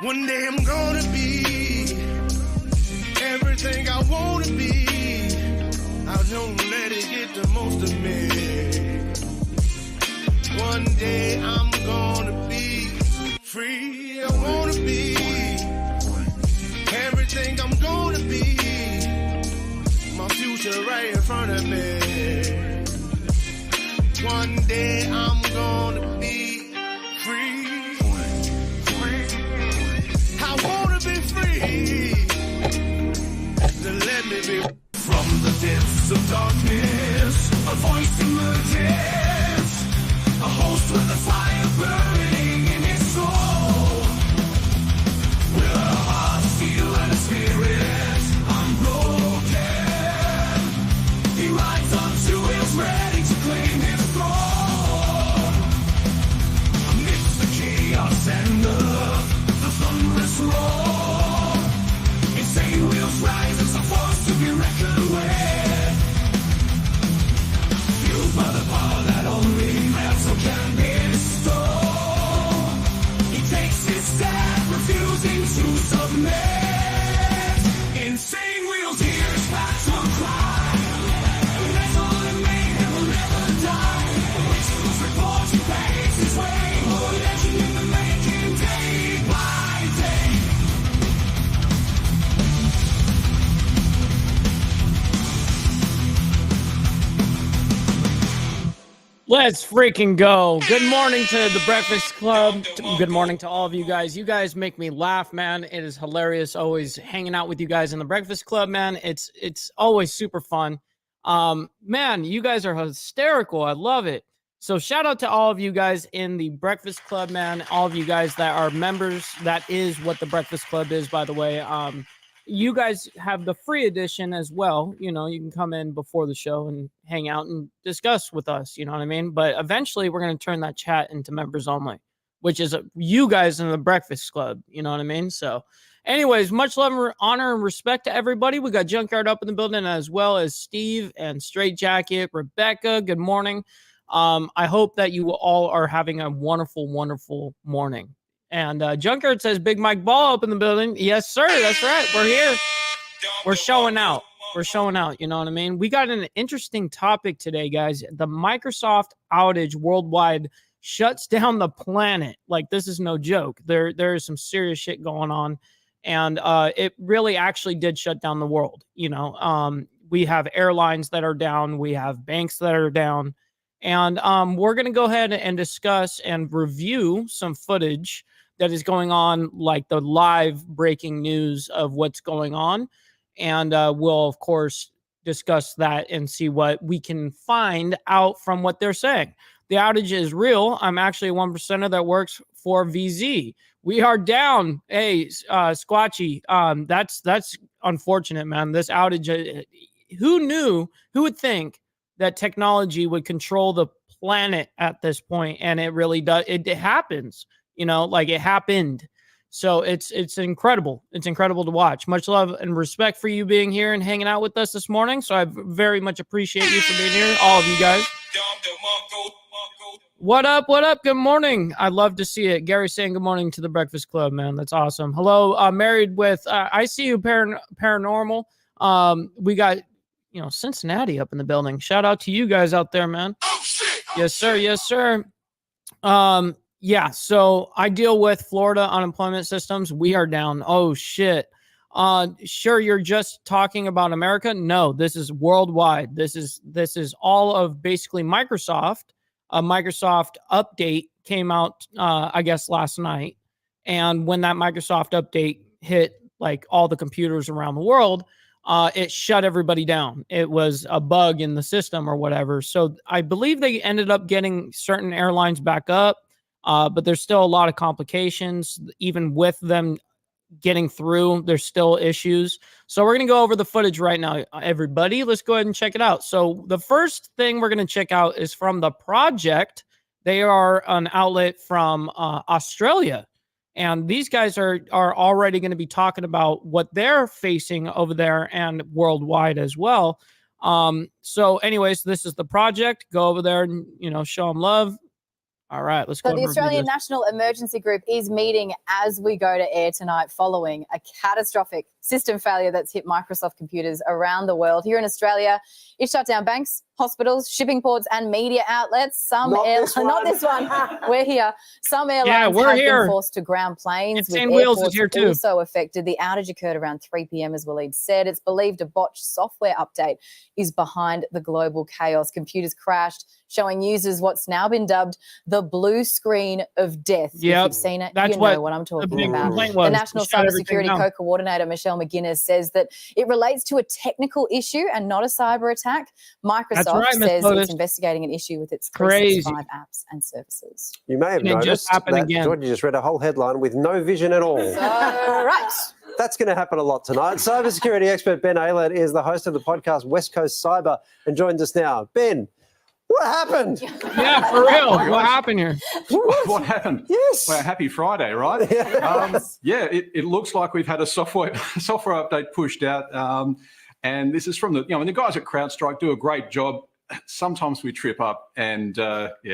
One day I'm gonna be everything I wanna be. I don't let it get the most of me. One day I'm gonna be free. I wanna be everything I'm gonna be. My future right in front of me. One day I'm gonna be free. I wanna be free. Then let me be. From the depths of darkness, a voice emerges. A host with a fire burning in his soul. With a heart, steel, and a spirit unbroken. He rides on two wheels, ready to claim his throne. Amidst the chaos and the thunderous roar, insane wheels rise as a force to be reckoned with. Fueled by the power that only so can be restored. He takes his stand, refusing to submit. Insane wheels hear his battle cry. Wrestle in mayhem will never die. Rituals report he pays his way. Oh, legend in the making, day by day. Let's freaking go. Good morning to the Breakfast Club. Good morning to all of you guys. You guys make me laugh, man. It is hilarious always hanging out with you guys in the Breakfast Club, man. It's always super fun. Man, you guys are hysterical. I love it. So shout out to all of you guys in the Breakfast Club, man. All of you guys that are members. That is what the Breakfast Club is, by the way. You guys have the free edition as well. You know, you can come in before the show and hang out and discuss with us. You know what I mean? But eventually we're going to turn that chat into members only, which is you guys in the Breakfast Club. You know what I mean? So anyways, much love, honor, and respect to everybody. We got Junkyard up in the building, as well as Steve and Straight Jacket. Rebecca, good morning. I hope that you all are having a wonderful, wonderful morning. And Junkyard says, Big Mike Ball up in the building. Yes, sir. That's right. We're here. We're showing out. We're showing out. You know what I mean? We got an interesting topic today, guys. The Microsoft outage worldwide shuts down the planet. Like, this is no joke. There is some serious shit going on. And it really actually did shut down the world. You know, we have airlines that are down. We have banks that are down. And we're going to go ahead and discuss and review some footage that is going on, like the live breaking news of what's going on. And we'll, of course, discuss that and see what we can find out from what they're saying. The outage is real. I'm actually a 1%er that works for VZ. We are down. Hey, Squatchy, that's unfortunate, man. This outage, who knew, who would think that technology would control the planet at this point? And it really does. It happens. You know, like it happened. So it's incredible. It's incredible to watch. Much love and respect for you being here and hanging out with us this morning. So I very much appreciate you for being here, all of you guys. What up? What up? Good morning. I love to see it. Gary saying good morning to the Breakfast Club, man. That's awesome. Hello, married with I see you paranormal. We got, you know, Cincinnati up in the building. Shout out to you guys out there, man. Oh, shit. Yes, sir. Yes, sir. Yeah, so I deal with Florida unemployment systems. We are down. Oh, shit. Sure, you're just talking about America? No, this is worldwide. This is all of basically Microsoft. A Microsoft update came out, I guess, last night. And when that Microsoft update hit, like, all the computers around the world, it shut everybody down. It was a bug in the system or whatever. So I believe they ended up getting certain airlines back up. But there's still a lot of complications. Even with them getting through, there's still issues. So we're going to go over the footage right now, everybody. Let's go ahead and check it out. So the first thing we're going to check out is from The Project. They are an outlet from Australia. And these guys are already going to be talking about what they're facing over there and worldwide as well. So anyways, this is The Project. Go over there and, you know, show them love. All right, let's go. So the Australian National Emergency Group is meeting as we go to air tonight following a catastrophic system failure that's hit Microsoft computers around the world. Here in Australia, it shut down banks, hospitals, shipping ports and media outlets. Not this one. We're here. Some airlines have been forced to ground planes with airports also affected. The outage occurred around 3 p.m. as Waleed said. It's believed a botched software update is behind the global chaos. Computers crashed, showing users what's now been dubbed the blue screen of death. If you've seen it, you know what I'm talking about. The National Cybersecurity Co-Coordinator, Michelle McGuinness, says that it relates to a technical issue and not a cyber attack. Microsoft says it's investigating an issue with its 365 apps and services. You may have noticed that Georgia just read a whole headline with no vision at all. Right. That's going to happen a lot tonight. Cybersecurity expert Ben Aylett is the host of the podcast West Coast Cyber and joins us now. Ben, what happened? Yeah, for real. What happened here? What happened? Yes. Well, happy Friday, right? It looks like we've had a software update pushed out. And this is from the guys at CrowdStrike do a great job. Sometimes we trip up and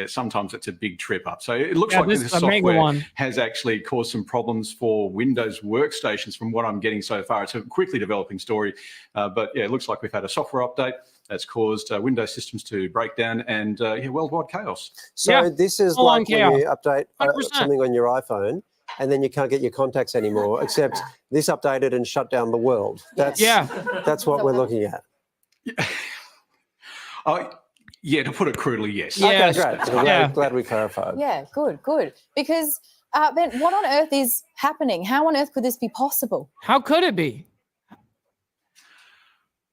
sometimes it's a big trip up. So it looks like this software has actually caused some problems for Windows workstations from what I'm getting so far. It's a quickly developing story, but it looks like we've had a software update that's caused Windows systems to break down and worldwide chaos. So this is like when you update something on your iPhone and then you can't get your contacts anymore, except this updated and shut down the world. That's what we're looking at. To put it crudely, yes. Okay, great. Glad we clarified. Yeah, good. Because, Ben, what on earth is happening? How on earth could this be possible? How could it be?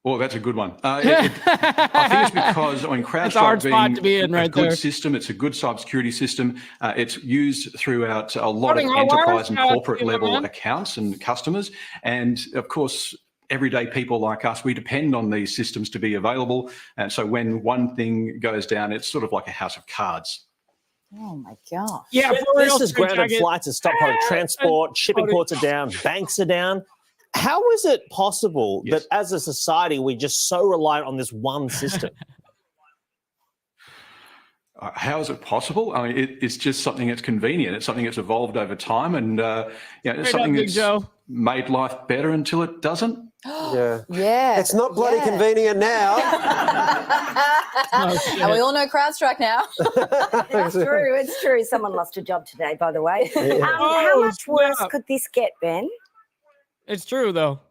Well, that's a good one. I think it's because CrowdStrike being a good system, it's a good cybersecurity system. It's used throughout a lot of enterprise and corporate level accounts and customers. And of course, everyday people like us, we depend on these systems to be available. And so when one thing goes down, it's sort of like a house of cards. Oh, my gosh. Yeah, this is grounded flights and stop public transport, shipping ports are down, banks are down. How is it possible that as a society we're just so reliant on this one system? How is it possible? I mean, it's just something that's convenient. It's something that's evolved over time, and it's something that's made life better until it doesn't. Yeah. It's not bloody convenient now. And we all know CrowdStrike now. It's true. Someone lost a job today, by the way. How much worse could this get, Ben? It's true, though.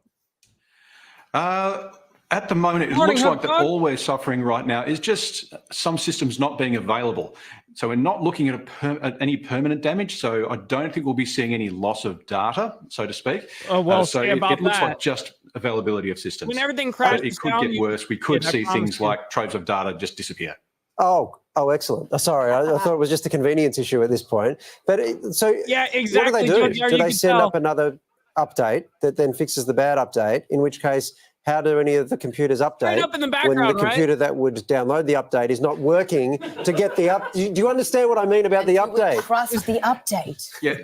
At the moment, it looks like that all we're suffering right now is just some systems not being available. So we're not looking at any permanent damage. So I don't think we'll be seeing any loss of data, so to speak. Oh, well, so it looks like just availability of systems. When everything crashes it could get worse. We could see things like troves of data just disappear. Oh, excellent. Sorry, I thought it was just a convenience issue at this point. But exactly. What do they do? Do they send up another update that then fixes the bad update, in which case how do any of the computers update when the computer that would download the update is not working to get the up? Do you understand what I mean about the update? Trust the update. Yeah.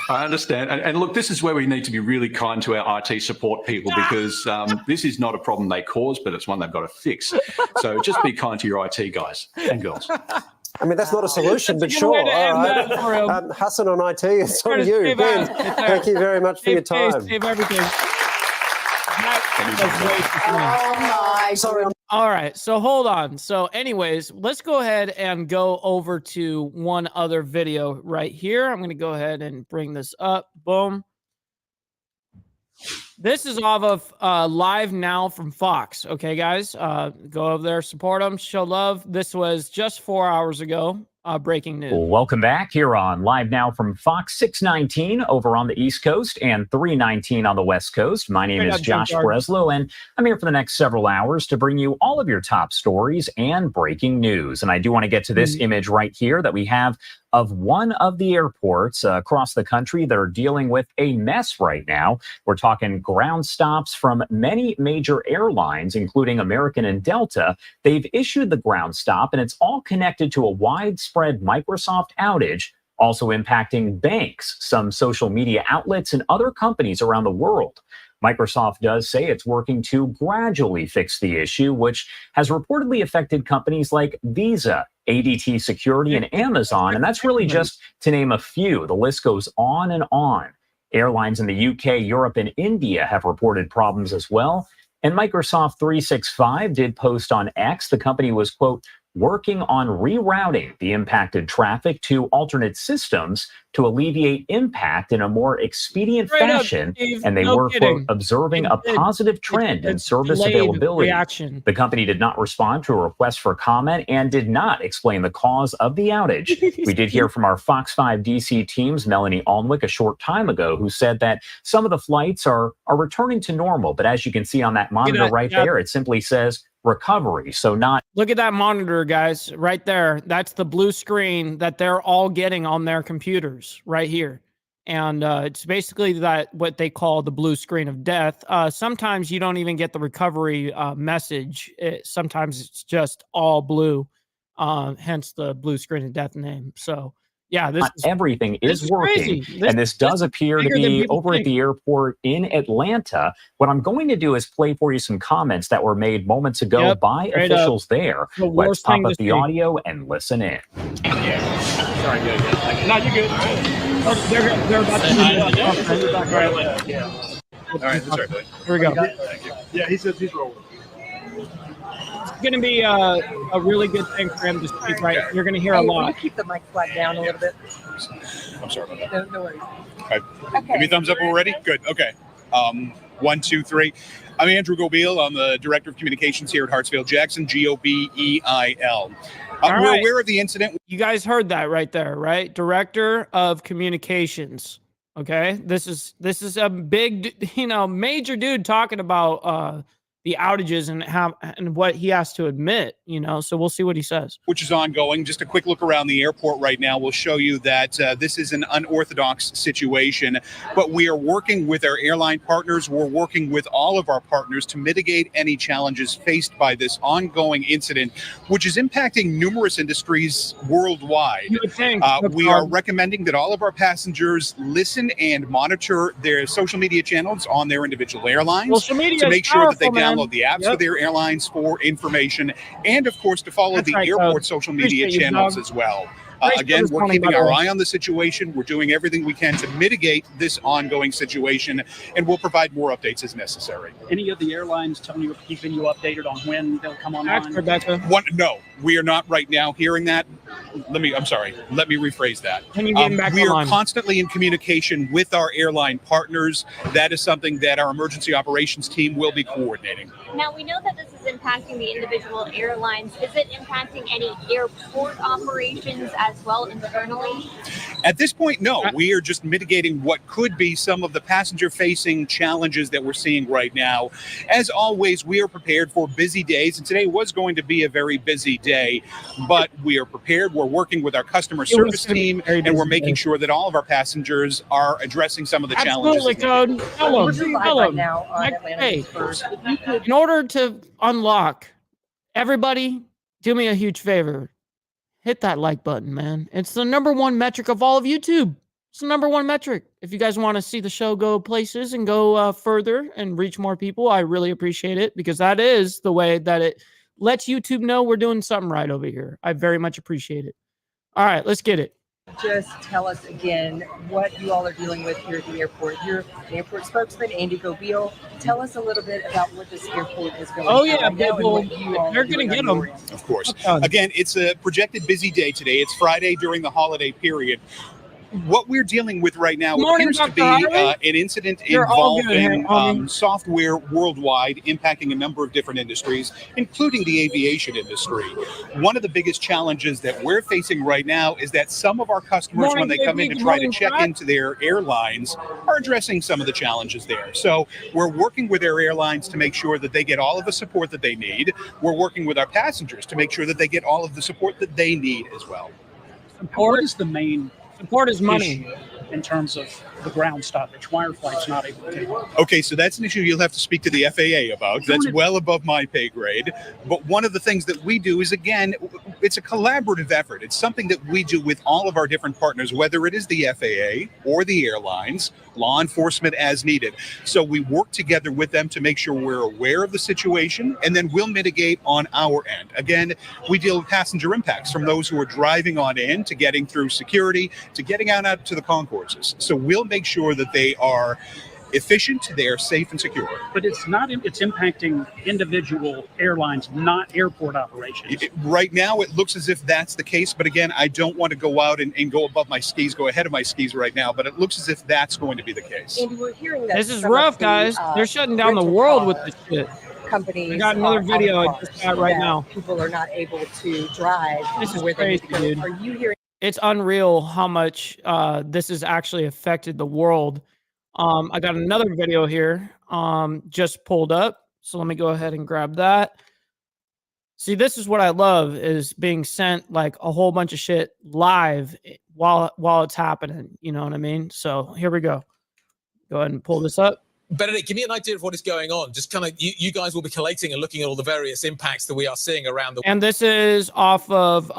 I understand. And look, this is where we need to be really kind to our IT support people because this is not a problem they cause, but it's one they've got to fix. So just be kind to your IT guys and girls. I mean, that's not a solution, but sure. All right. Hassan on IT, it's on you. Ben, thank you very much for your time. Save everything. Sorry. All right, so hold on. So anyways, let's go ahead and go over to one other video right here. I'm going to go ahead and bring this up. Boom. This is off of Live Now from Fox. Okay, guys, go over there, support them, show love. This was just 4 hours ago. Breaking news. Welcome back here on Live Now from Fox 619 over on the East Coast and 319 on the West Coast. My name is Josh Breslow, and I'm here for the next several hours to bring you all of your top stories and breaking news. And I do want to get to this image right here that we have of one of the airports across the country that are dealing with a mess right now. We're talking ground stops from many major airlines, including American and Delta. They've issued the ground stop, and it's all connected to a widespread Microsoft outage, also impacting banks, some social media outlets, and other companies around the world. Microsoft does say it's working to gradually fix the issue, which has reportedly affected companies like Visa, ADT Security, and Amazon. And that's really just to name a few. The list goes on and on. Airlines in the UK, Europe, and India have reported problems as well. And Microsoft 365 did post on X. The company was, quote, working on rerouting the impacted traffic to alternate systems to alleviate impact in a more expedient fashion. And they were, quote, observing a positive trend in service availability. The company did not respond to a request for comment and did not explain the cause of the outage. We did hear from our Fox 5 DC team's Melanie Alnwick a short time ago, who said that some of the flights are returning to normal. But as you can see on that monitor right there, it simply says recovery. So not. Look at that monitor, guys, right there. That's the blue screen that they're all getting on their computers right here. And it's basically that what they call the blue screen of death. Sometimes you don't even get the recovery message. Sometimes it's just all blue, hence the blue screen of death name. So yeah, everything is working. And this does appear to be over at the airport in Atlanta. What I'm going to do is play for you some comments that were made moments ago by officials there. Let's pop up the audio and listen in. Yeah. Sorry, good. No, you're good. They're about to yeah. All right, that's right, buddy. Here we go. Thank you. Yeah, he says he's rolling. It's going to be a really good thing for him to speak, right? You're going to hear a lot. Can you keep the mic flat down a little bit? I'm sorry about that. No worries. Okay. Give me a thumbs up when we're ready. Good. Okay. 1, 2, 3. I'm Andrew Gobeil. I'm the Director of Communications here at Hartsfield Jackson, Gobeil. We're aware of the incident. You guys heard that right there, right? Director of Communications. Okay. This is a big, major dude talking about the outages and what he has to admit, so we'll see what he says. Which is ongoing. Just a quick look around the airport right now will show you that this is an unorthodox situation, but we are working with our airline partners. We're working with all of our partners to mitigate any challenges faced by this ongoing incident, which is impacting numerous industries worldwide. We are recommending that all of our passengers listen and monitor their social media channels on their individual airlines to make sure that they download the apps for their airlines for information, and of course to follow the airport social media channels as well. Again, we're keeping our eye on the situation. We're doing everything we can to mitigate this ongoing situation, and we'll provide more updates as necessary. Any of the airlines keeping you updated on when they'll come online? No, we are not right now hearing that. Let me rephrase that. We are constantly in communication with our airline partners. That is something that our emergency operations team will be coordinating. Now, we know that this is impacting the individual airlines. Is it impacting any airport operations as well internally? At this point, no. We are just mitigating what could be some of the passenger-facing challenges that we're seeing right now. As always, we are prepared for busy days, and today was going to be a very busy day, but we are prepared. We're working with our customer service team, and we're making sure that all of our passengers are addressing some of the challenges. Absolutely, Code. Hello. Now on hey, in order to unlock, everybody, do me a huge favor. Hit that like button, man. It's the #1 metric of all of YouTube. It's the #1 metric. If you guys want to see the show go places and go further and reach more people, I really appreciate it, because that is the way that it lets YouTube know we're doing something right over here. I very much appreciate it. All right, let's get it. Just tell us again what you all are dealing with here at the airport. You're the airport spokesman, Andy Gobeil. Tell us a little bit about what this airport is going through. Oh, yeah, they're going to get them. Of course. Again, it's a projected busy day today. It's Friday during the holiday period. What we're dealing with right now appears to be an incident involving software worldwide, impacting a number of different industries, including the aviation industry. One of the biggest challenges that we're facing right now is that some of our customers, when they come in to try to check into their airlines, are addressing some of the challenges there. So we're working with our airlines to make sure that they get all of the support that they need. We're working with our passengers to make sure that they get all of the support that they need as well. What is the main support is money. in terms of the ground stoppage? Why are flights not able to take off? Okay, so that's an issue you'll have to speak to the FAA about. That's well above my pay grade. But one of the things that we do is, again, it's a collaborative effort. It's something that we do with all of our different partners, whether it is the FAA or the airlines, law enforcement as needed. So we work together with them to make sure we're aware of the situation, and then we'll mitigate on our end. Again, we deal with passenger impacts from those who are driving on in to getting through security to getting out to the concourses. So we'll make sure that they are efficient, they are safe and secure. But it's not. It's impacting individual airlines, not airport operations. Right now, it looks as if that's the case. But again, I don't want to go out and go above my skis, go ahead of my skis right now. But it looks as if that's going to be the case. Andy, we're hearing that this is rough, guys. They're shutting down the world with this shit. Companies. We got another video I just got right now. People are not able to drive. This is where crazy, they need to go. dude. Are you hearing? It's unreal how much this has actually affected the world. I got another video here just pulled up. So let me go ahead and grab that. See, this is what I love, is being sent like a whole bunch of shit live while it's happening. You know what I mean? So here we go. Go ahead and pull this up. Benedict, give me an idea of what is going on. Just kind of, you guys will be collating and looking at all the various impacts that we are seeing around the world. And this is off of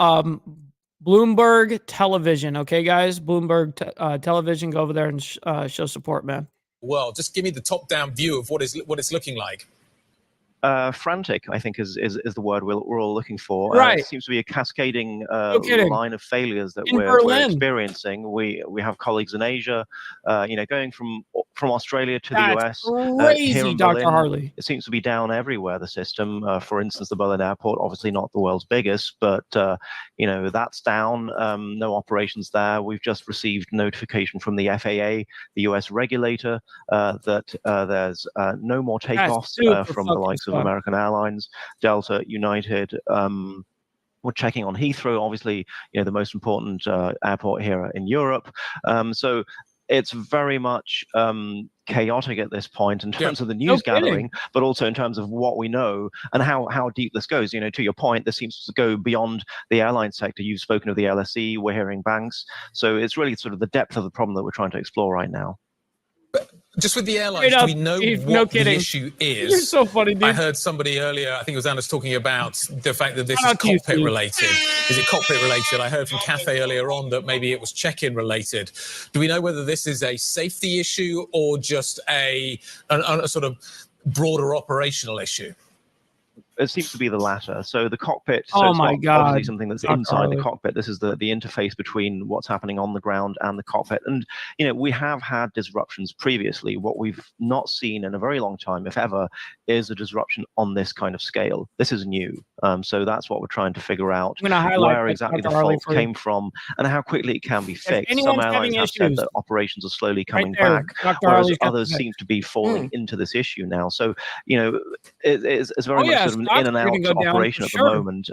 Bloomberg Television. Okay, guys, Bloomberg Television. Go over there and show support, man. Well, just give me the top-down view of what it's looking like. Frantic, I think, is the word we're all looking for. Right. It seems to be a cascading kidding. line of failures that In we're Berlin. experiencing. We have colleagues in Asia, going from Australia to the That's US. crazy, here in Dr. Berlin, Harley. it seems to be down everywhere, the system. For instance, the Berlin airport, obviously not the world's biggest, but that's down. No operations there. We've just received notification from the FAA, the US regulator, that there's no more takeoffs from the likes of American Airlines, Delta, United. We're checking on Heathrow, obviously, the most important airport here in Europe. So it's very much chaotic at this point in terms of the news gathering, but also in terms of what we know and how deep this goes. To your point, this seems to go beyond the airline sector. You've spoken of the LSE, we're hearing banks. So it's really sort of the depth of the problem that we're trying to explore right now. Just with the airlines, do we know what the issue is? You're so funny, dude. I heard somebody earlier, I think it was Anna's, talking about the fact that this is cockpit related. Is it cockpit related? I heard from Cafe earlier on that maybe it was check-in related. Do we know whether this is a safety issue or just a sort of broader operational issue? It seems to be the latter. So the cockpit, Oh it's my not God. obviously something that's Dr. inside Harley. the cockpit. This is the interface between what's happening on the ground and the cockpit. And, we have had disruptions previously. What we've not seen in a very long time, if ever, is a disruption on this kind of scale. This is new. So that's what we're trying to figure out, I'm gonna highlight where that, exactly the Dr. Harley, fault for you. came from and how quickly it can be fixed. Some anyone's airlines having have said issues, that operations are slowly coming there, back, Dr. whereas Harley's got others the- seem to be falling into this issue now. So, it's very much sort of an stocks in and are gonna out go down operation for at sure. the moment.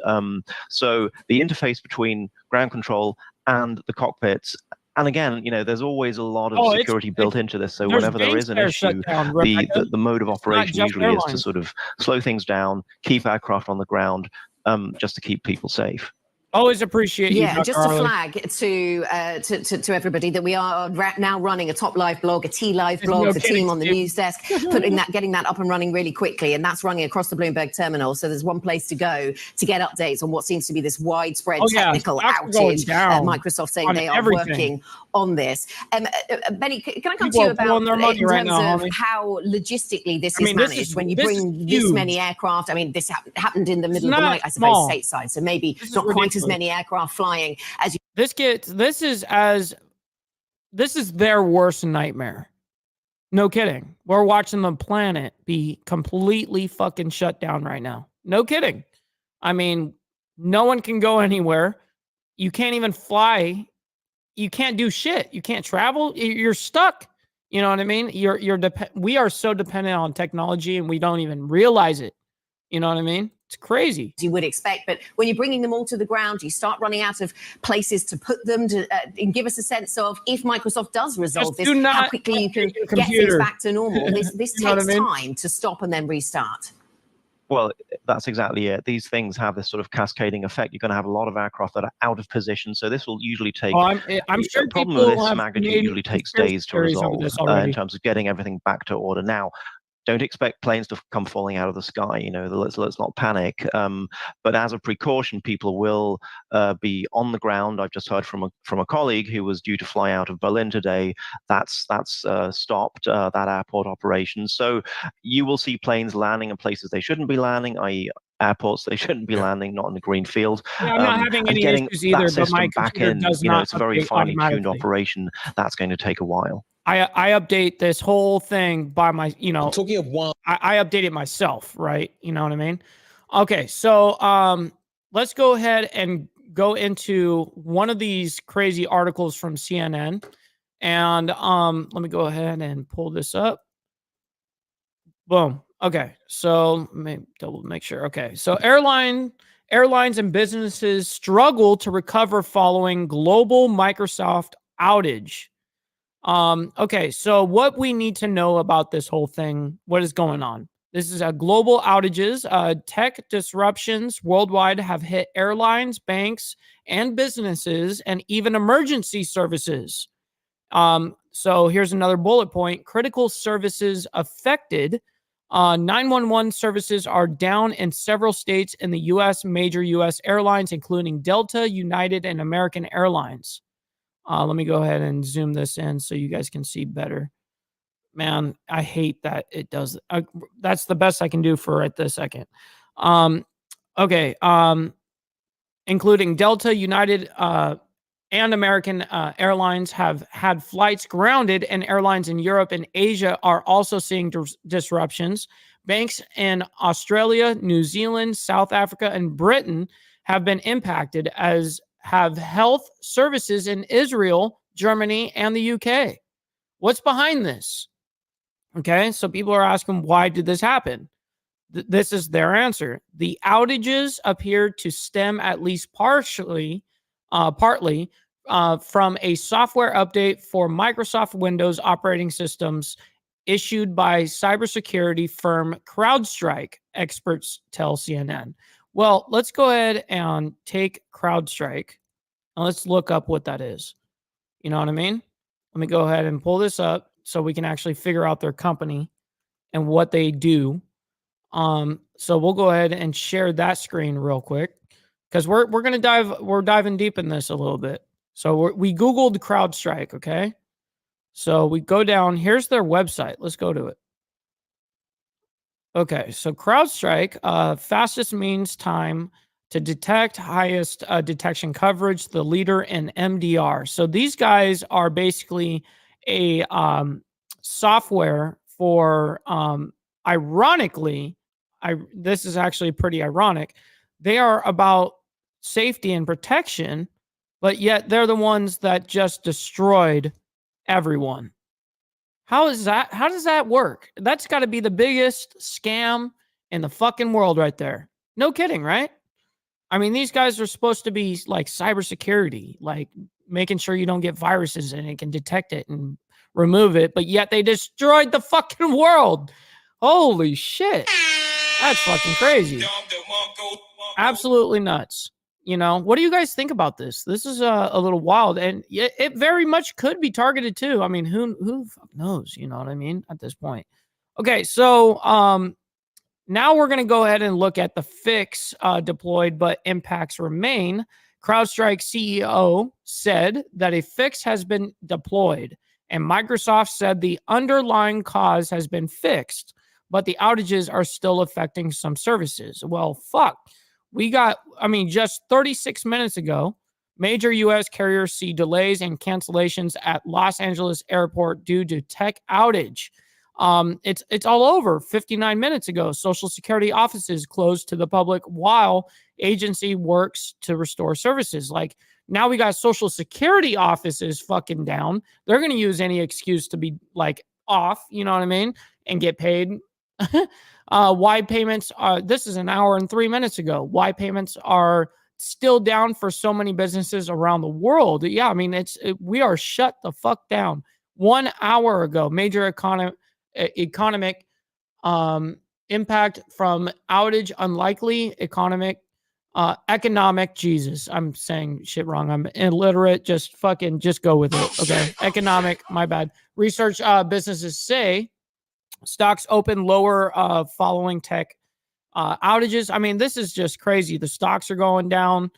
So the interface between ground control and the cockpits, and again, there's always a lot of security built into this. So there's whenever there banks is an that are issue, shut down, Rebecca. the mode of operation just usually is to airlines. sort of slow things down, keep aircraft on the ground, just to keep people safe. Always appreciate you, Yeah, Dr. just to Harley. flag to everybody that we are now running a Top Live blog, a T Live There's blog, no the kidding, team on the Steve. news desk, getting that up and running really quickly, and that's running across the Bloomberg terminal. So there's one place to go to get updates on what seems to be this widespread technical stocks are going outage. down Microsoft saying on they are everything. working on this. Benny, can I come People to you are pulling about their money in right terms now, of homie. how logistically this I mean, is this managed is- when you this bring is this huge. many aircraft? I mean, this happened in the It's middle of the not night, I suppose, small. stateside. So maybe This is not quite as ridiculous. many aircraft flying as you. This is their worst nightmare. No kidding. We're watching the planet be completely fucking shut down right now. No kidding. I mean, no one can go anywhere. You can't even fly. You can't do shit. You can't travel. You're stuck. You know what I mean? We are so dependent on technology and we don't even realize it. You know what I mean? It's crazy. You would expect, but when you're bringing them all to the ground, you start running out of places to put them to and give us a sense of if Microsoft does resolve Just do this, how not quickly you can update your get things computer. back to normal. This You know what takes I mean? time to stop and then restart. Well, that's exactly it. These things have this sort of cascading effect. You're going to have a lot of aircraft that are out of position. So this will usually take. I'm sure a problem people of this have magnitude made usually takes conspiracy days to theories over resolve this in already. terms of getting everything back to order. Now, don't expect planes to come falling out of the sky. Let's not panic. But as a precaution, people will be on the ground. I've just heard from a colleague who was due to fly out of Berlin today. That's stopped that airport operation. So you will see planes landing in places they shouldn't be landing, i.e., airports they shouldn't be landing, not in the green field. Yeah, I'm not having any getting issues either, that but my system back computer in, does not it's a very update finely tuned automatically. operation. That's going to take a while. I update this whole thing by my, I'm talking of one. I update it myself, right? You know what I mean? Okay, so let's go ahead and go into one of these crazy articles from CNN. And let me go ahead and pull this up. Boom. Okay, so let me make sure. Okay, so airlines and businesses struggle to recover following global Microsoft outage. Okay, so what we need to know about this whole thing, what is going on? This is a global outages. Tech disruptions worldwide have hit airlines, banks, and businesses, and even emergency services. So here's another bullet point. Critical services affected. 911 services are down in several states in the U.S., major U.S. airlines, including Delta, United, and American Airlines. Let me go ahead and zoom this in so you guys can see better. Man, I hate that it does. That's the best I can do for right this second. Okay. Including Delta, United, and American Airlines have had flights grounded, and airlines in Europe and Asia are also seeing disruptions. Banks in Australia, New Zealand, South Africa, and Britain have been impacted, as have health services in Israel, Germany, and the UK. What's behind this? Okay, so people are asking, why did this happen? This is their answer. The outages appear to stem at least partly from a software update for Microsoft Windows operating systems issued by cybersecurity firm CrowdStrike, experts tell CNN. Well, let's go ahead and take CrowdStrike and let's look up what that is. You know what I mean? Let me go ahead and pull this up so we can actually figure out their company and what they do. So we'll go ahead and share that screen real quick because we're diving deep in this a little bit. So we Googled CrowdStrike, okay? So we go down. Here's their website. Let's go to it. Okay, so CrowdStrike, fastest means time to detect, highest detection coverage, the leader in MDR. So these guys are basically a software for, ironically, this is actually pretty ironic. They are about safety and protection, but yet they're the ones that just destroyed everyone. How is that? How does that work? That's got to be the biggest scam in the fucking world right there. No kidding, right? I mean, these guys are supposed to be like cybersecurity, like making sure you don't get viruses and it can detect it and remove it, but yet they destroyed the fucking world. Holy shit. That's fucking crazy. Absolutely nuts. You know, what do you guys think about this? This is a little wild, and it very much could be targeted too. I mean, who knows? You know what I mean? At this point. Okay, so now we're going to go ahead and look at the fix deployed, but impacts remain. CrowdStrike CEO said that a fix has been deployed, and Microsoft said the underlying cause has been fixed, but the outages are still affecting some services. Well, fuck. Just 36 minutes ago, major U.S. carriers see delays and cancellations at Los Angeles airport due to tech outage. It's all over. 59 minutes ago, Social Security offices closed to the public while agency works to restore services. Like, now we got Social Security offices fucking down. They're going to use any excuse to be like off, you know what I mean, and get paid. Why payments are, this is an hour and 3 minutes ago. Why payments are still down for so many businesses around the world. Yeah, I mean, we are shut the fuck down. 1 hour ago, major economic impact from outage unlikely. Economic. Jesus, I'm saying shit wrong. I'm illiterate. Just go with it. Okay. Economic. My bad. Research businesses say stocks open lower following tech outages. I mean, this is just crazy. The stocks are going down.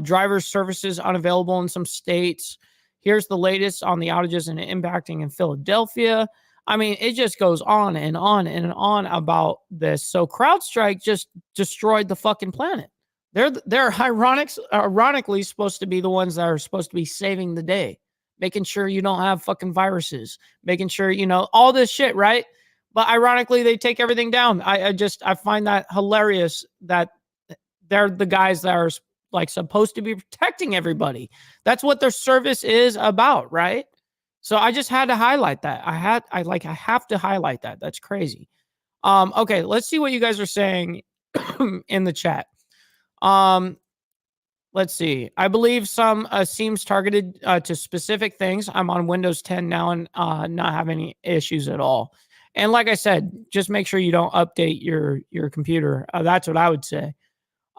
Driver services unavailable in some states. Here's the latest on the outages and impacting in Philadelphia. I mean, it just goes on and on and on about this. So CrowdStrike just destroyed the fucking planet. They're ironically supposed to be the ones that are supposed to be saving the day, making sure you don't have fucking viruses, making sure, all this shit, right? But ironically, they take everything down. I find that hilarious that they're the guys that are like supposed to be protecting everybody. That's what their service is about, right? So I just had to highlight that. I have to highlight that. That's crazy. Okay, let's see what you guys are saying in the chat. Let's see. I believe some seems targeted to specific things. I'm on Windows 10 now and not have any issues at all. And like I said, just make sure you don't update your computer. That's what I would say.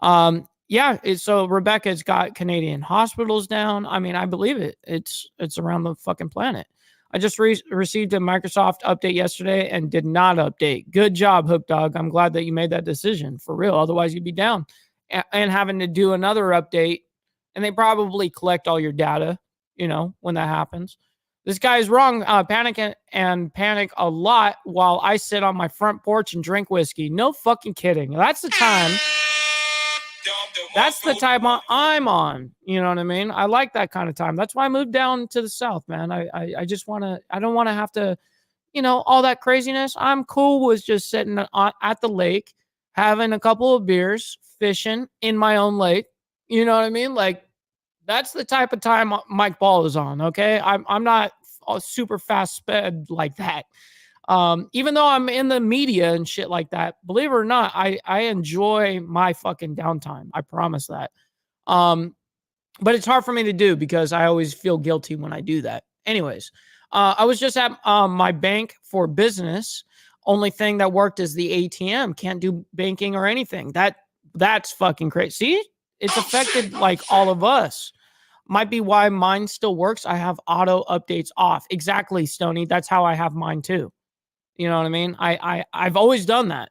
So Rebecca's got Canadian hospitals down. I mean, I believe it. It's around the fucking planet. I just received a Microsoft update yesterday and did not update. Good job, Hook Dog. I'm glad that you made that decision for real. Otherwise, you'd be down and having to do another update. And they probably collect all your data, when that happens. This guy is wrong. Panic a lot while I sit on my front porch and drink whiskey. No fucking kidding. That's the time. That's the time I'm on. You know what I mean? I like that kind of time. That's why I moved down to the South, man. I just want to, I don't want to have to, all that craziness. I'm cool with just sitting at the lake, having a couple of beers, fishing in my own lake. You know what I mean? Like, that's the type of time Mike Ball is on, okay? I'm not super fast sped like that. Even though I'm in the media and shit like that, believe it or not, I enjoy my fucking downtime. I promise that. But it's hard for me to do because I always feel guilty when I do that. Anyways, I was just at my bank for business. Only thing that worked is the ATM. Can't do banking or anything. That's fucking crazy. See? It's affected like all of us. Might be why mine still works. I have auto updates off. Exactly, Stony. That's how I have mine too. You know what I mean? I've always done that.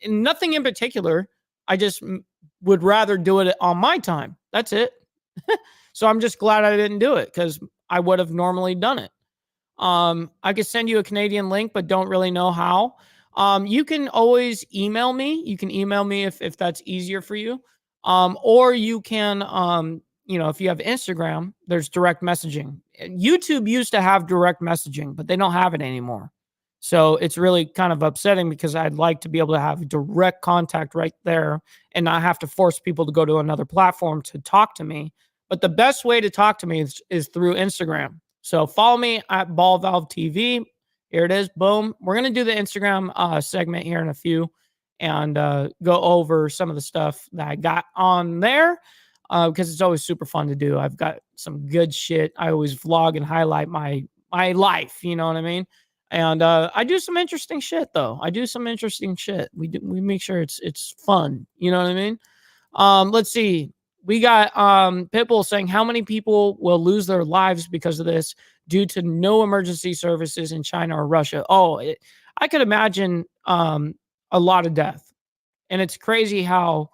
Nothing in particular. I just would rather do it on my time. That's it. So I'm just glad I didn't do it because I would have normally done it. I could send you a Canadian link, but don't really know how. You can always email me. You can email me if that's easier for you. Or you can, if you have Instagram, there's direct messaging. YouTube used to have direct messaging, but they don't have it anymore. So it's really kind of upsetting because I'd like to be able to have direct contact right there and not have to force people to go to another platform to talk to me. But the best way to talk to me is through Instagram. So follow me at Ball Valve TV. Here it is. Boom. We're going to do the Instagram segment here in a few and go over some of the stuff that I got on there because it's always super fun to do. I've got some good shit. I always vlog and highlight my life. You know what I mean? And I do some interesting shit, though. I do some interesting shit. We make sure it's fun. You know what I mean? Let's see. We got Pitbull saying how many people will lose their lives because of this due to no emergency services in China or Russia. I could imagine a lot of death. And it's crazy how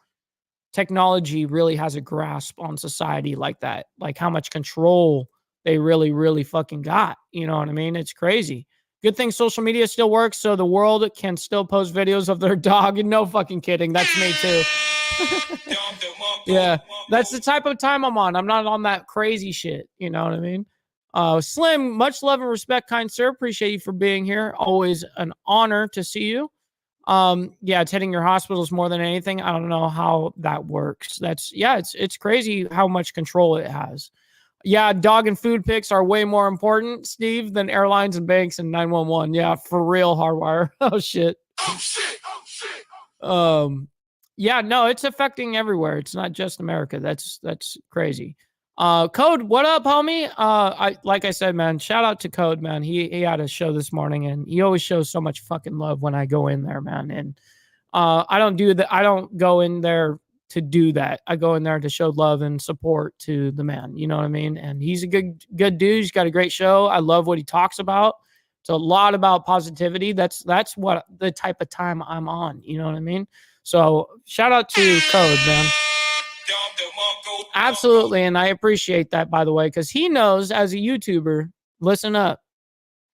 technology really has a grasp on society like that. Like how much control they really, really fucking got. You know what I mean? It's crazy. Good thing social media still works so the world can still post videos of their dog. And no fucking kidding. That's me too. Yeah, that's the type of time I'm on. I'm not on that crazy shit. You know what I mean? Slim, much love and respect, kind sir. Appreciate you for being here. Always an honor to see you. It's hitting your hospitals more than anything. I don't know how that works. It's crazy how much control it has. Yeah, dog and food pics are way more important, Steve, than airlines and banks and 911. Yeah, for real, Hardwire. Oh shit. Yeah, no, it's affecting everywhere. It's not just America. That's crazy. Code, what up, homie? Like I said, man, shout out to Code, man. He had a show this morning, and he always shows so much fucking love when I go in there, man. And I don't do that. I don't go in there to do that. I go in there to show love and support to the man. You know what I mean? And he's a good dude. He's got a great show. I love what he talks about. It's a lot about positivity. That's what the type of time I'm on. You know what I mean? So shout out to Code, man. Absolutely. And I appreciate that, by the way, because he knows as a YouTuber, listen up,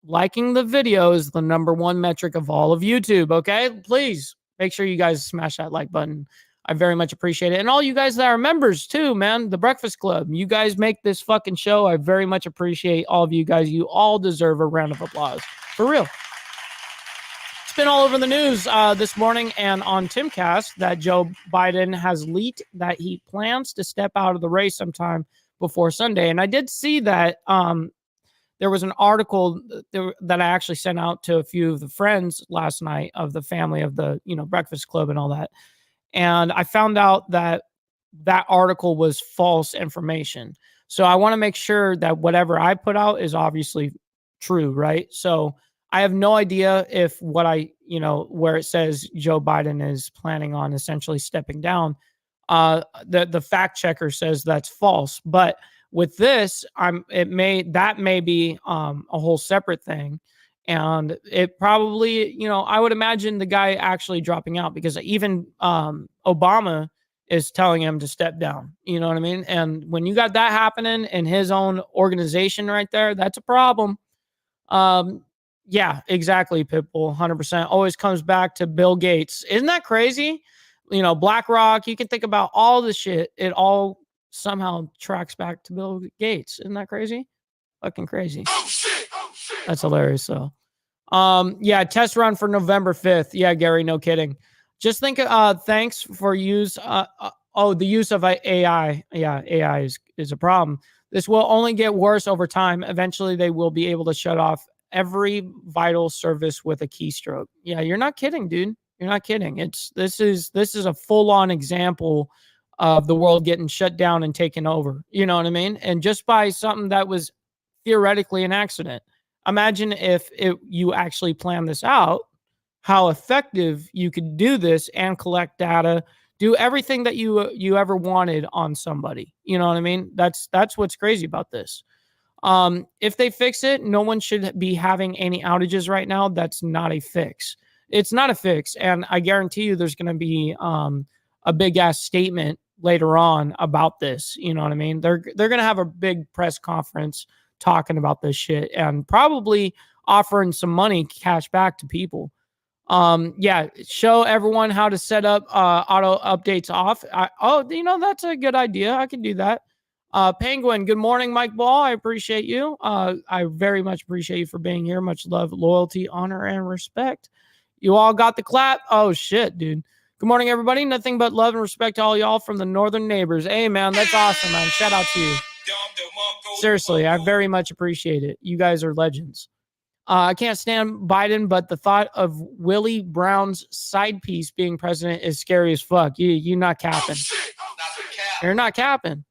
liking the video is the #1 metric of all of YouTube. Okay, please make sure you guys smash that like button. I very much appreciate it. And all you guys that are members too, man, the Breakfast Club, you guys make this fucking show. I very much appreciate all of you guys. You all deserve a round of applause. For real. It's been all over the news this morning and on Timcast that Joe Biden has leaked that he plans to step out of the race sometime before Sunday. And I did see that there was an article that I actually sent out to a few of the friends last night of the family of the, Breakfast Club and all that. And I found out that that article was false information. So I want to make sure that whatever I put out is obviously true, right? So I have no idea if what where it says Joe Biden is planning on essentially stepping down, the fact checker says that's false. But with this, that may be a whole separate thing. And it probably, I would imagine the guy actually dropping out because even Obama is telling him to step down. You know what I mean? And when you got that happening in his own organization right there, that's a problem. Yeah, exactly, Pitbull, 100%. Always comes back to Bill Gates. Isn't that crazy? BlackRock, you can think about all the shit. It all somehow tracks back to Bill Gates. Isn't that crazy? Fucking crazy. Oh, shit. That's hilarious, though. Yeah, test run for November 5th. Yeah, Gary, no kidding. Just think, thanks for use. The use of AI. Yeah, AI is a problem. This will only get worse over time. Eventually, they will be able to shut off every vital service with a keystroke. Yeah, you're not kidding, dude. You're not kidding. This is a full-on example of the world getting shut down and taken over. You know what I mean? And just by something that was theoretically an accident. Imagine if you actually plan this out, how effective you could do this and collect data, do everything that you ever wanted on somebody. You know what I mean? That's what's crazy about this. If they fix it, no one should be having any outages right now. That's not a fix. It's not a fix. And I guarantee you there's going to be a big ass statement later on about this. You know what I mean? They're going to have a big press conference talking about this shit and probably offering some money cash back to people. Yeah, show everyone how to set up auto updates off. That's a good idea. I can do that. Penguin, good morning, Mike Ball. I appreciate you. I very much appreciate you for being here. Much love, loyalty, honor, and respect. You all got the clap? Oh, shit, dude. Good morning, everybody. Nothing but love and respect to all y'all from the northern neighbors. Hey, man, that's awesome, man. Shout out to you. Seriously, I very much appreciate it. You guys are legends. I can't stand Biden, but the thought of Willie Brown's side piece being president is scary as fuck. You're not capping. You're not capping.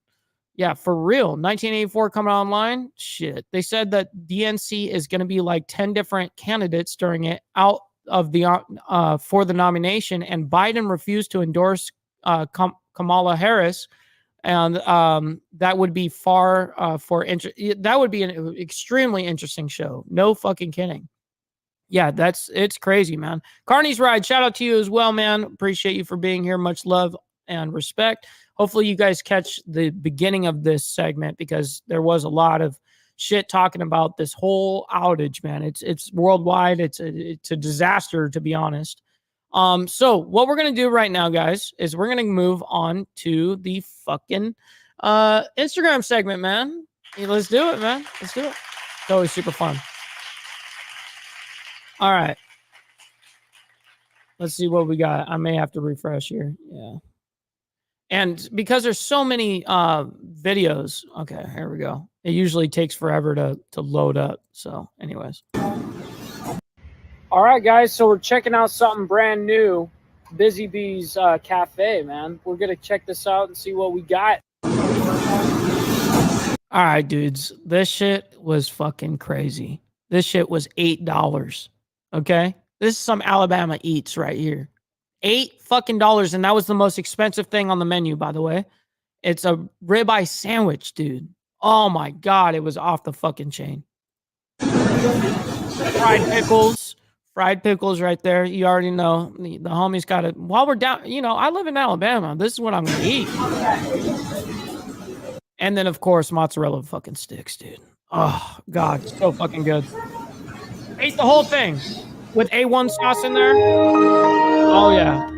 Yeah, for real. 1984 coming online. Shit. They said that DNC is going to be like 10 different candidates during it out of the for the nomination, and Biden refused to endorse Kamala Harris, and that would be that would be an extremely interesting show. No fucking kidding. Yeah, it's crazy, man. Carney's Ride, shout out to you as well, man. Appreciate you for being here. Much love and respect. Hopefully you guys catch the beginning of this segment because there was a lot of shit talking about this whole outage, man. It's worldwide. It's a disaster, to be honest. So what we're going to do right now, guys, is we're going to move on to the fucking Instagram segment, man. Hey, let's do it, man. Let's do it. It's always super fun. All right. Let's see what we got. I may have to refresh here. Yeah. And because there's so many videos, okay, here we go. It usually takes forever to load up. So anyways. All right, guys. So we're checking out something brand new. Busy Bees Cafe, man. We're going to check this out and see what we got. All right, dudes. This shit was fucking crazy. This shit was $8. Okay? This is some Alabama Eats right here. $8 fucking dollars, and that was the most expensive thing on the menu, by the way. It's a ribeye sandwich, dude. Oh my god, it was off the fucking chain. Fried pickles right there. You already know the homies got it. While we're down, I live in Alabama. This is what I'm gonna eat. And then of course mozzarella fucking sticks, dude. Oh god, so fucking good. Ate the whole thing with A1 sauce in there. Oh yeah.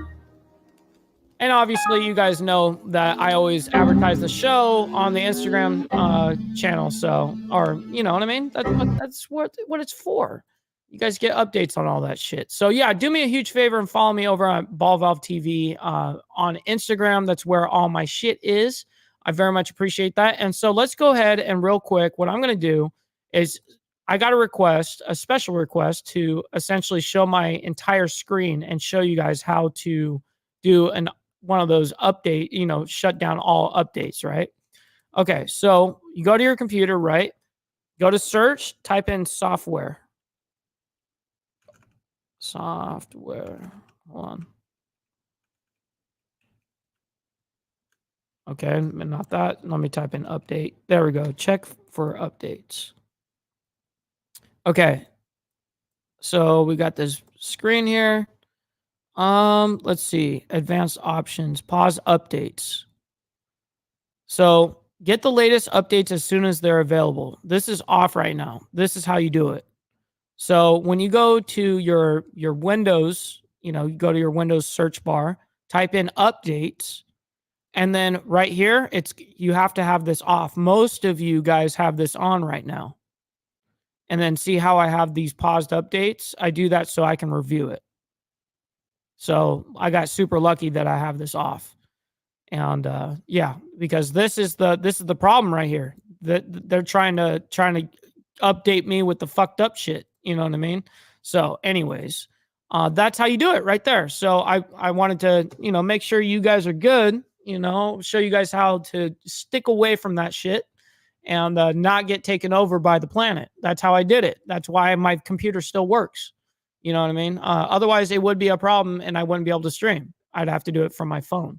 And obviously, you guys know that I always advertise the show on the Instagram channel. So, or you know what I mean? That's what it's for. You guys get updates on all that shit. So yeah, do me a huge favor and follow me over on Ball Valve TV on Instagram. That's where all my shit is. I very much appreciate that. And so let's go ahead and real quick, what I'm going to do is I got a special request to essentially show my entire screen and show you guys how to do one of those update, shut down all updates, right? Okay, so you go to your computer, right? Go to search, type in software. Software. Hold on. Okay, not that. Let me type in update. There we go. Check for updates. Okay. So we got this screen here. Let's see. Advanced options. Pause updates. So get the latest updates as soon as they're available. This is off right now. This is how you do it. So when you go to your Windows, you go to your Windows search bar, type in updates, and then right here, you have to have this off. Most of you guys have this on right now. And then see how I have these paused updates? I do that so I can review it. So I got super lucky that I have this off. And yeah, because this is the problem right here. They're trying to update me with the fucked up shit. You know what I mean? So anyways, that's how you do it right there. So I wanted to, make sure you guys are good, show you guys how to stick away from that shit and not get taken over by the planet. That's how I did it. That's why my computer still works. You know what I mean? Otherwise, it would be a problem and I wouldn't be able to stream. I'd have to do it from my phone.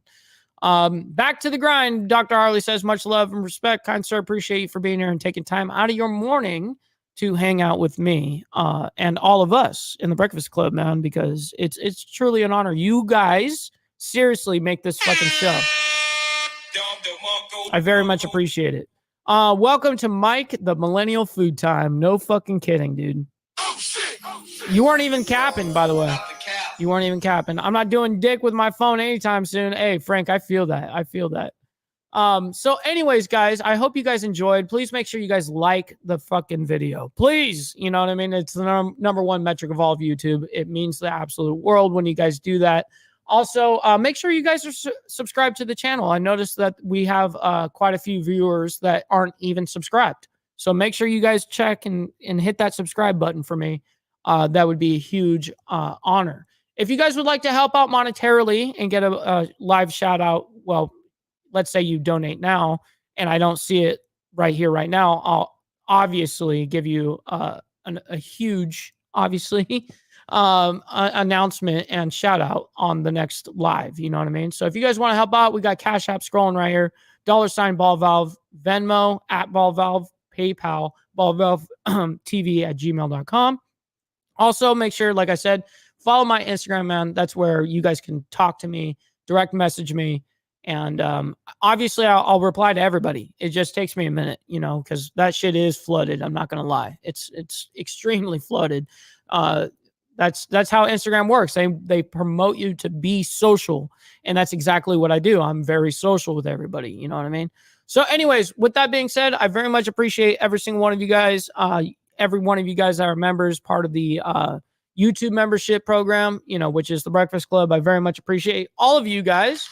Back to the grind. Dr. Harley says, much love and respect. Kind sir, appreciate you for being here and taking time out of your morning to hang out with me and all of us in the Breakfast Club, man, because it's truly an honor. You guys seriously make this fucking show. I very much appreciate it. Welcome to Mike, the Millennial Food Time. No fucking kidding, dude. You weren't even capping, by the way. You weren't even capping. I'm not doing dick with my phone anytime soon. Hey, Frank, I feel that. So anyways, guys, I hope you guys enjoyed. Please make sure you guys like the fucking video. Please, you know what I mean? It's the number one metric of all of YouTube. It means the absolute world when you guys do that. Also, make sure you guys are subscribed to the channel. I noticed that we have quite a few viewers that aren't even subscribed. So make sure you guys check and hit that subscribe button for me. That would be a huge honor. If you guys would like to help out monetarily and get a live shout out, well, let's say you donate now and I don't see it right here, right now, I'll obviously give you a huge, obviously, announcement and shout out on the next live. You know what I mean? So if you guys want to help out, we got Cash App scrolling right here. $ Ball Valve, Venmo at Ball Valve, PayPal, ballvalvetv@gmail.com. Also, make sure, like I said, follow my Instagram, man. That's where you guys can talk to me, direct message me. And obviously, I'll reply to everybody. It just takes me a minute, because that shit is flooded. I'm not going to lie. It's extremely flooded. That's how Instagram works. They promote you to be social. And that's exactly what I do. I'm very social with everybody. You know what I mean? So anyways, with that being said, I very much appreciate every single one of you guys. Every one of you guys that are members, part of the YouTube membership program, which is the Breakfast Club. I very much appreciate all of you guys.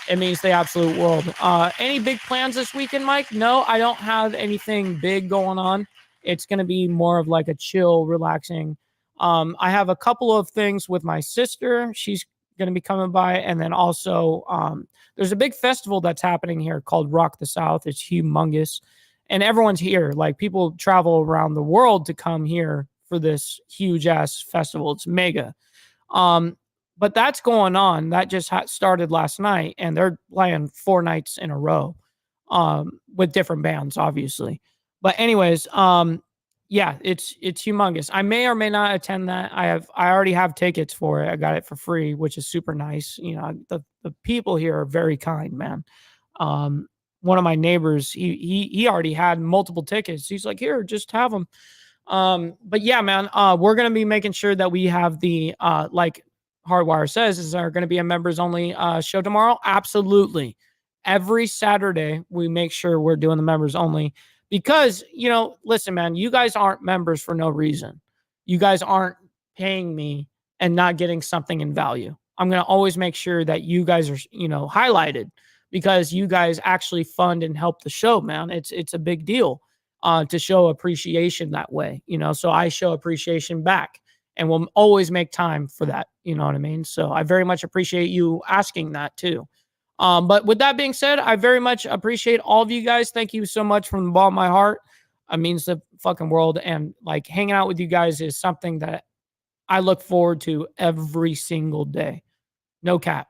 It means the absolute world. Any big plans this weekend, Mike? No, I don't have anything big going on. It's going to be more of like a chill, relaxing. I have a couple of things with my sister. She's going to be coming by. And then also there's a big festival that's happening here called Rock the South. It's humongous. and everyone's here. Like, people travel around the world to come here for this huge ass festival. It's mega. But that's going on. That just started last night, and they're playing 4 nights in a row, with different bands, obviously. But anyways, yeah, it's humongous. I may or may not attend that. I already have tickets for it. I got it for free, which is super nice. You know, the people here are very kind, man. One of my neighbors, he already had multiple tickets. He's like, here, just have them. But yeah, man, we're going to be making sure that we have the, like Hardwire says, is there going to be a members only show tomorrow? Absolutely. Every Saturday, we make sure we're doing the members only because, you know, listen, man, you guys aren't members for no reason. You guys aren't paying me and not getting something in value. I'm going to always make sure that you guys are, you know, highlighted because you guys actually fund and help the show, man. It's a big deal to show appreciation that way, you know, so I show appreciation back and we'll always make time for that. You know what I mean? So I very much appreciate you asking that too. But with that being said, I very much appreciate all of you guys. Thank you so much from the bottom of my heart. It means the fucking world. And like hanging out with you guys is something that I look forward to every single day. No cap.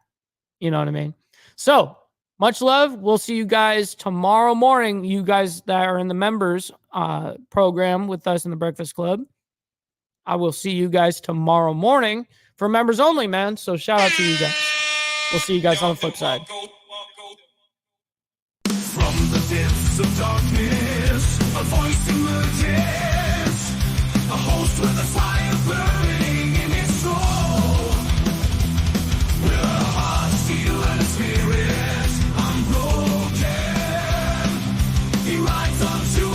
You know what I mean? So much love. We'll see you guys tomorrow morning. You guys that are in the members program with us in the Breakfast Club. I will see you guys tomorrow morning for members only, man. So shout out to you guys. We'll see you guys on the flip side. From the depths of darkness, a voice emerges, a host with a fire burning in its soul. With a heart, steel, and a spirit unbroken, he rides on to